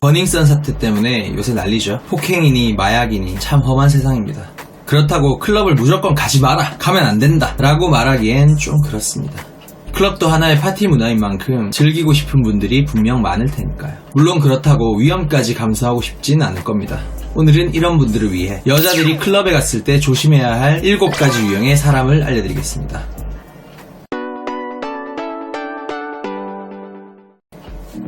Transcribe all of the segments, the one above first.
버닝썬 사태 때문에 요새 난리죠. 폭행이니 마약이니 참 험한 세상입니다. 그렇다고 클럽을 무조건 가지 마라, 가면 안 된다 라고 말하기엔 좀 그렇습니다. 클럽도 하나의 파티 문화인 만큼 즐기고 싶은 분들이 분명 많을 테니까요. 물론 그렇다고 위험까지 감수하고 싶진 않을 겁니다. 오늘은 이런 분들을 위해 여자들이 클럽에 갔을 때 조심해야 할 7가지 유형의 사람을 알려드리겠습니다.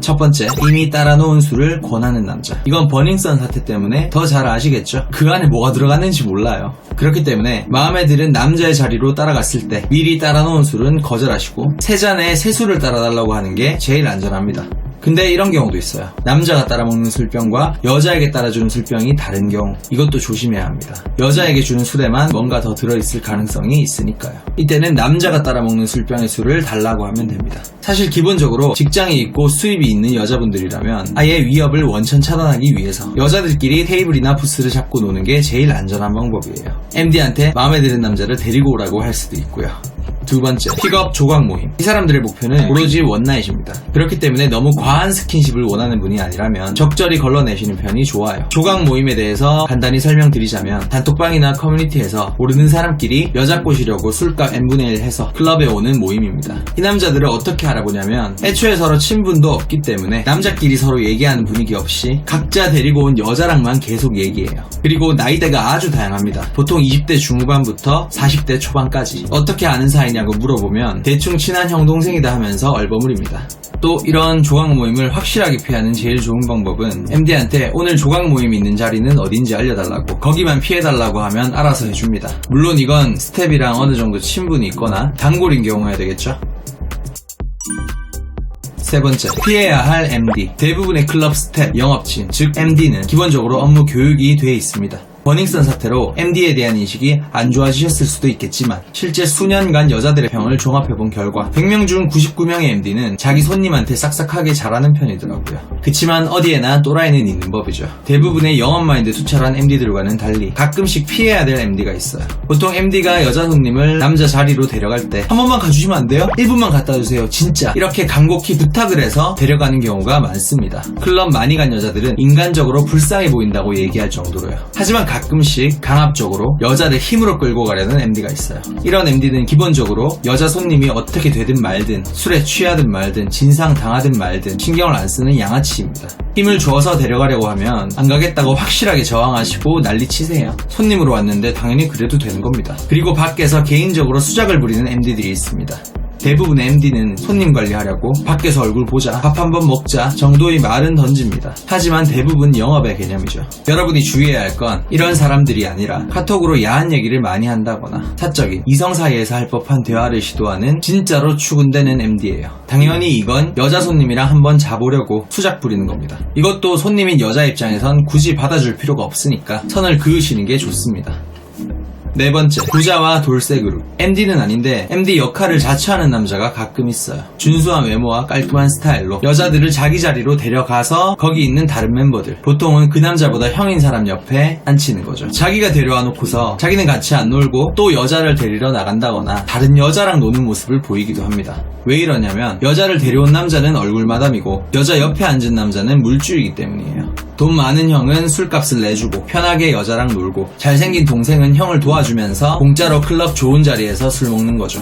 첫 번째, 이미 따라놓은 술을 권하는 남자. 이건 버닝썬 사태 때문에 더 잘 아시겠죠? 그 안에 뭐가 들어갔는지 몰라요. 그렇기 때문에 마음에 드는 남자의 자리로 따라갔을 때 미리 따라놓은 술은 거절하시고 3잔에 3술을 따라달라고 하는 게 제일 안전합니다. 근데 이런 경우도 있어요. 남자가 따라먹는 술병과 여자에게 따라주는 술병이 다른 경우, 이것도 조심해야 합니다. 여자에게 주는 술에만 뭔가 더 들어있을 가능성이 있으니까요. 이때는 남자가 따라먹는 술병의 술을 달라고 하면 됩니다. 사실 기본적으로 직장이 있고 수입이 있는 여자분들이라면 아예 위협을 원천 차단하기 위해서 여자들끼리 테이블이나 부스를 잡고 노는 게 제일 안전한 방법이에요. MD한테 마음에 드는 남자를 데리고 오라고 할 수도 있고요. 두 번째, 픽업 조각 모임. 이 사람들의 목표는 오로지 원나잇입니다. 그렇기 때문에 너무 과한 스킨십을 원하는 분이 아니라면 적절히 걸러내시는 편이 좋아요. 조각 모임에 대해서 간단히 설명드리자면 단톡방이나 커뮤니티에서 모르는 사람끼리 여자 꼬시려고 술값 n분의 1 해서 클럽에 오는 모임입니다. 이 남자들을 어떻게 알아보냐면 애초에 서로 친분도 없기 때문에 남자끼리 서로 얘기하는 분위기 없이 각자 데리고 온 여자랑만 계속 얘기해요. 그리고 나이대가 아주 다양합니다. 보통 20대 중후반부터 40대 초반까지. 어떻게 아는 사이냐고 물어보면 대충 친한 형 동생이다 하면서 얼버무립니다. 또 이런 조각 모임을 확실하게 피하는 제일 좋은 방법은 MD한테 오늘 조각 모임 있는 자리는 어딘지 알려달라고, 거기만 피해달라고 하면 알아서 해줍니다. 물론 이건 스텝이랑 어느 정도 친분이 있거나 단골인 경우여야 되겠죠. 세 번째, 피해야 할 MD. 대부분의 클럽 스텝, 영업진, 즉 MD는 기본적으로 업무 교육이 돼 있습니다. 버닝썬 사태로 MD에 대한 인식이 안 좋아지셨을 수도 있겠지만 실제 수년간 여자들의 평을 종합해본 결과 100명 중 99명의 MD는 자기 손님한테 싹싹하게 잘하는 편이더라고요. 그치만 어디에나 또라이는 있는 법이죠. 대부분의 영업 마인드 투철한 MD들과는 달리 가끔씩 피해야 될 MD가 있어요. 보통 MD가 여자 손님을 남자 자리로 데려갈 때 한 번만 가주시면 안 돼요? 1분만 갖다 주세요 진짜, 이렇게 간곡히 부탁을 해서 데려가는 경우가 많습니다. 클럽 많이 간 여자들은 인간적으로 불쌍해 보인다고 얘기할 정도로요. 하지만 가끔씩 강압적으로 여자를 힘으로 끌고 가려는 MD가 있어요. 이런 MD는 기본적으로 여자 손님이 어떻게 되든 말든, 술에 취하든 말든, 진상당하든 말든 신경을 안 쓰는 양아치입니다. 힘을 줘서 데려가려고 하면 안 가겠다고 확실하게 저항하시고 난리치세요. 손님으로 왔는데 당연히 그래도 되는 겁니다. 그리고 밖에서 개인적으로 수작을 부리는 MD들이 있습니다. 대부분의 MD는 손님 관리하려고 밖에서 얼굴 보자, 밥 한번 먹자 정도의 말은 던집니다. 하지만 대부분 영업의 개념이죠. 여러분이 주의해야 할 건 이런 사람들이 아니라 카톡으로 야한 얘기를 많이 한다거나 사적인 이성 사이에서 할 법한 대화를 시도하는 진짜로 추근되는 MD예요. 당연히 이건 여자 손님이랑 한번 자보려고 수작 부리는 겁니다. 이것도 손님인 여자 입장에선 굳이 받아줄 필요가 없으니까 선을 그으시는 게 좋습니다. 네 번째, 부자와 돌쇠 그룹. MD는 아닌데 MD 역할을 자처하는 남자가 가끔 있어요. 준수한 외모와 깔끔한 스타일로 여자들을 자기 자리로 데려가서 거기 있는 다른 멤버들, 보통은 그 남자보다 형인 사람 옆에 앉히는 거죠. 자기가 데려와 놓고서 자기는 같이 안 놀고 또 여자를 데리러 나간다거나 다른 여자랑 노는 모습을 보이기도 합니다. 왜 이러냐면 여자를 데려온 남자는 얼굴 마담이고 여자 옆에 앉은 남자는 물주이기 때문이에요. 돈 많은 형은 술값을 내주고 편하게 여자랑 놀고, 잘생긴 동생은 형을 도와주면서 공짜로 클럽 좋은 자리에서 술 먹는 거죠.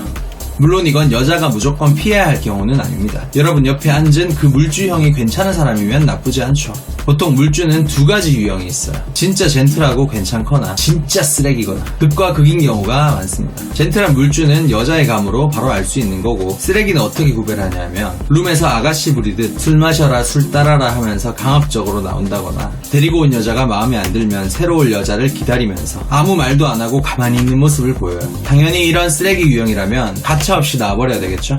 물론 이건 여자가 무조건 피해야 할 경우는 아닙니다. 여러분 옆에 앉은 그 물주형이 괜찮은 사람이면 나쁘지 않죠. 보통 물주는 2가지 유형이 있어요. 진짜 젠틀하고 괜찮거나 진짜 쓰레기거나. 극과 극인 경우가 많습니다. 젠틀한 물주는 여자의 감으로 바로 알 수 있는 거고, 쓰레기는 어떻게 구별하냐면 룸에서 아가씨 부리듯 술 마셔라 술 따라라 하면서 강압적으로 나온다거나, 데리고 온 여자가 마음에 안 들면 새로 올 여자를 기다리면서 아무 말도 안 하고 가만히 있는 모습을 보여요. 당연히 이런 쓰레기 유형이라면 가차없이 나와버려야 되겠죠.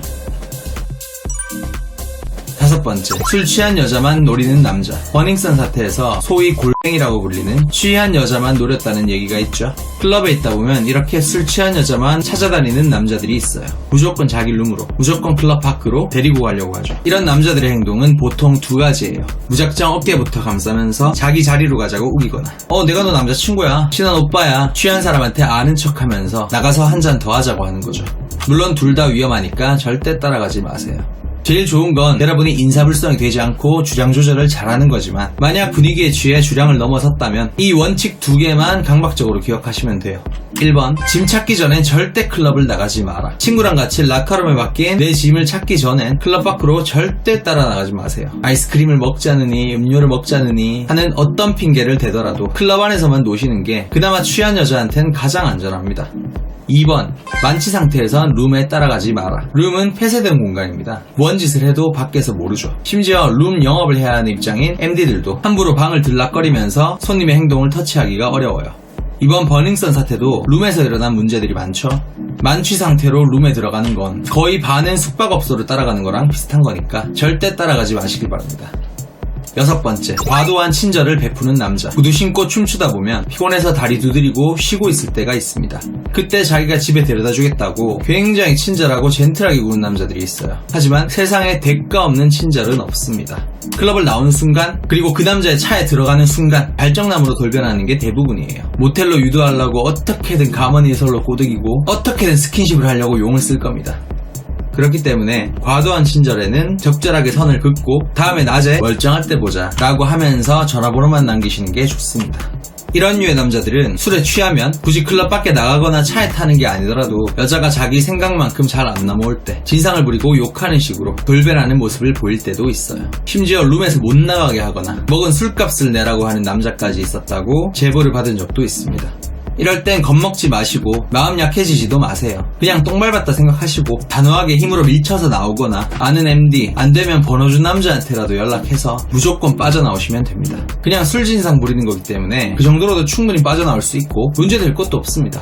다섯 번째, 술 취한 여자만 노리는 남자. 버닝썬 사태에서 소위 골뱅이라고 불리는 취한 여자만 노렸다는 얘기가 있죠. 클럽에 있다 보면 이렇게 술 취한 여자만 찾아다니는 남자들이 있어요. 무조건 자기 룸으로, 무조건 클럽 밖으로 데리고 가려고 하죠. 이런 남자들의 행동은 보통 2가지예요. 무작정 어깨부터 감싸면서 자기 자리로 가자고 우기거나, 내가 너 남자친구야, 친한 오빠야, 취한 사람한테 아는 척하면서 나가서 한 잔 더 하자고 하는 거죠. 물론 둘 다 위험하니까 절대 따라가지 마세요. 제일 좋은 건 여러분이 인사불성이 되지 않고 주량 조절을 잘하는 거지만 만약 분위기에 취해 주량을 넘어섰다면 이 원칙 2개만 강박적으로 기억하시면 돼요. 1번, 짐 찾기 전엔 절대 클럽을 나가지 마라. 친구랑 같이 라카룸에 바뀐 내 짐을 찾기 전엔 클럽 밖으로 절대 따라 나가지 마세요. 아이스크림을 먹자느니 음료를 먹자느니 하는 어떤 핑계를 대더라도 클럽 안에서만 노시는 게 그나마 취한 여자한텐 가장 안전합니다. 2번, 만취 상태에선 룸에 따라가지 마라. 룸은 폐쇄된 공간입니다. 뭔 짓을 해도 밖에서 모르죠. 심지어 룸 영업을 해야 하는 입장인 MD들도 함부로 방을 들락거리면서 손님의 행동을 터치하기가 어려워요. 이번 버닝썬 사태도 룸에서 일어난 문제들이 많죠. 만취 상태로 룸에 들어가는 건 거의 반은 숙박업소를 따라가는 거랑 비슷한 거니까 절대 따라가지 마시길 바랍니다. 6번째, 과도한 친절을 베푸는 남자. 구두 신고 춤추다 보면 피곤해서 다리 두드리고 쉬고 있을 때가 있습니다. 그때 자기가 집에 데려다 주겠다고 굉장히 친절하고 젠틀하게 구는 남자들이 있어요. 하지만 세상에 대가 없는 친절은 없습니다. 클럽을 나오는 순간, 그리고 그 남자의 차에 들어가는 순간 발정남으로 돌변하는 게 대부분이에요. 모텔로 유도하려고 어떻게든 가머니설로 꼬드기고 어떻게든 스킨십을 하려고 용을 쓸 겁니다. 그렇기 때문에 과도한 친절에는 적절하게 선을 긋고 다음에 낮에 멀쩡할 때 보자 라고 하면서 전화번호만 남기시는 게 좋습니다. 이런 류의 남자들은 술에 취하면 굳이 클럽 밖에 나가거나 차에 타는 게 아니더라도 여자가 자기 생각만큼 잘 안 넘어올 때 진상을 부리고 욕하는 식으로 돌변하는 모습을 보일 때도 있어요. 심지어 룸에서 못 나가게 하거나 먹은 술값을 내라고 하는 남자까지 있었다고 제보를 받은 적도 있습니다. 이럴 땐 겁먹지 마시고 마음 약해지지도 마세요. 그냥 똥 밟았다 생각하시고 단호하게 힘으로 밀쳐서 나오거나 아는 MD, 안되면 번호 준 남자한테라도 연락해서 무조건 빠져나오시면 됩니다. 그냥 술 진상 부리는 거기 때문에 그 정도로도 충분히 빠져나올 수 있고 문제될 것도 없습니다.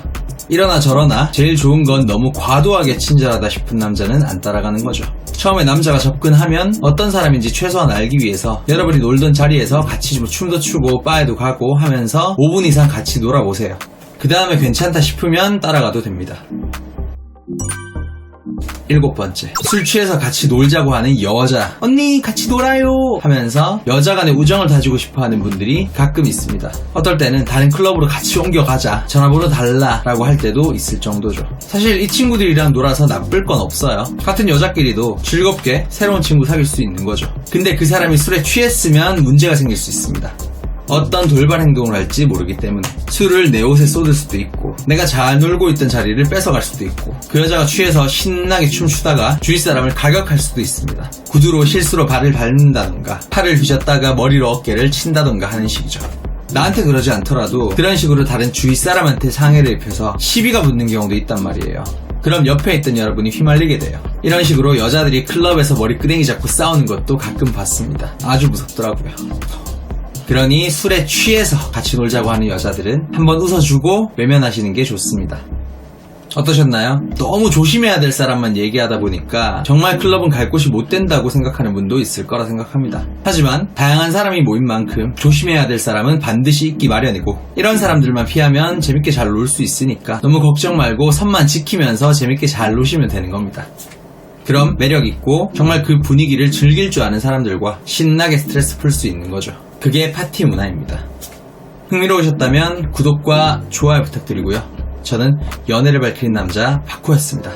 이러나 저러나 제일 좋은 건 너무 과도하게 친절하다 싶은 남자는 안 따라가는 거죠. 처음에 남자가 접근하면 어떤 사람인지 최소한 알기 위해서 여러분이 놀던 자리에서 같이 좀 춤도 추고 바에도 가고 하면서 5분 이상 같이 놀아보세요. 그 다음에 괜찮다 싶으면 따라가도 됩니다. 7번째, 술 취해서 같이 놀자고 하는 여자. 언니 같이 놀아요 하면서 여자 간의 우정을 다지고 싶어하는 분들이 가끔 있습니다. 어떨 때는 다른 클럽으로 같이 옮겨가자, 전화번호 달라 라고 할 때도 있을 정도죠. 사실 이 친구들이랑 놀아서 나쁠 건 없어요. 같은 여자끼리도 즐겁게 새로운 친구 사귈 수 있는 거죠. 근데 그 사람이 술에 취했으면 문제가 생길 수 있습니다. 어떤 돌발 행동을 할지 모르기 때문에 술을 내 옷에 쏟을 수도 있고 내가 잘 놀고 있던 자리를 뺏어갈 수도 있고 그 여자가 취해서 신나게 춤추다가 주위 사람을 가격할 수도 있습니다. 구두로 실수로 발을 밟는다던가 팔을 휘젓다가 머리로 어깨를 친다던가 하는 식이죠. 나한테 그러지 않더라도 그런 식으로 다른 주위 사람한테 상해를 입혀서 시비가 붙는 경우도 있단 말이에요. 그럼 옆에 있던 여러분이 휘말리게 돼요. 이런 식으로 여자들이 클럽에서 머리끄댕이 잡고 싸우는 것도 가끔 봤습니다. 아주 무섭더라고요. 그러니 술에 취해서 같이 놀자고 하는 여자들은 한번 웃어주고 외면하시는 게 좋습니다. 어떠셨나요? 너무 조심해야 될 사람만 얘기하다 보니까 정말 클럽은 갈 곳이 못 된다고 생각하는 분도 있을 거라 생각합니다. 하지만 다양한 사람이 모인 만큼 조심해야 될 사람은 반드시 있기 마련이고 이런 사람들만 피하면 재밌게 잘 놀 수 있으니까 너무 걱정 말고 선만 지키면서 재밌게 잘 노시면 되는 겁니다. 그럼 매력있고 정말 그 분위기를 즐길 줄 아는 사람들과 신나게 스트레스 풀 수 있는 거죠. 그게 파티 문화입니다. 흥미로우셨다면 구독과 좋아요 부탁드리고요. 저는 연애를 밝히는 남자 바코였습니다.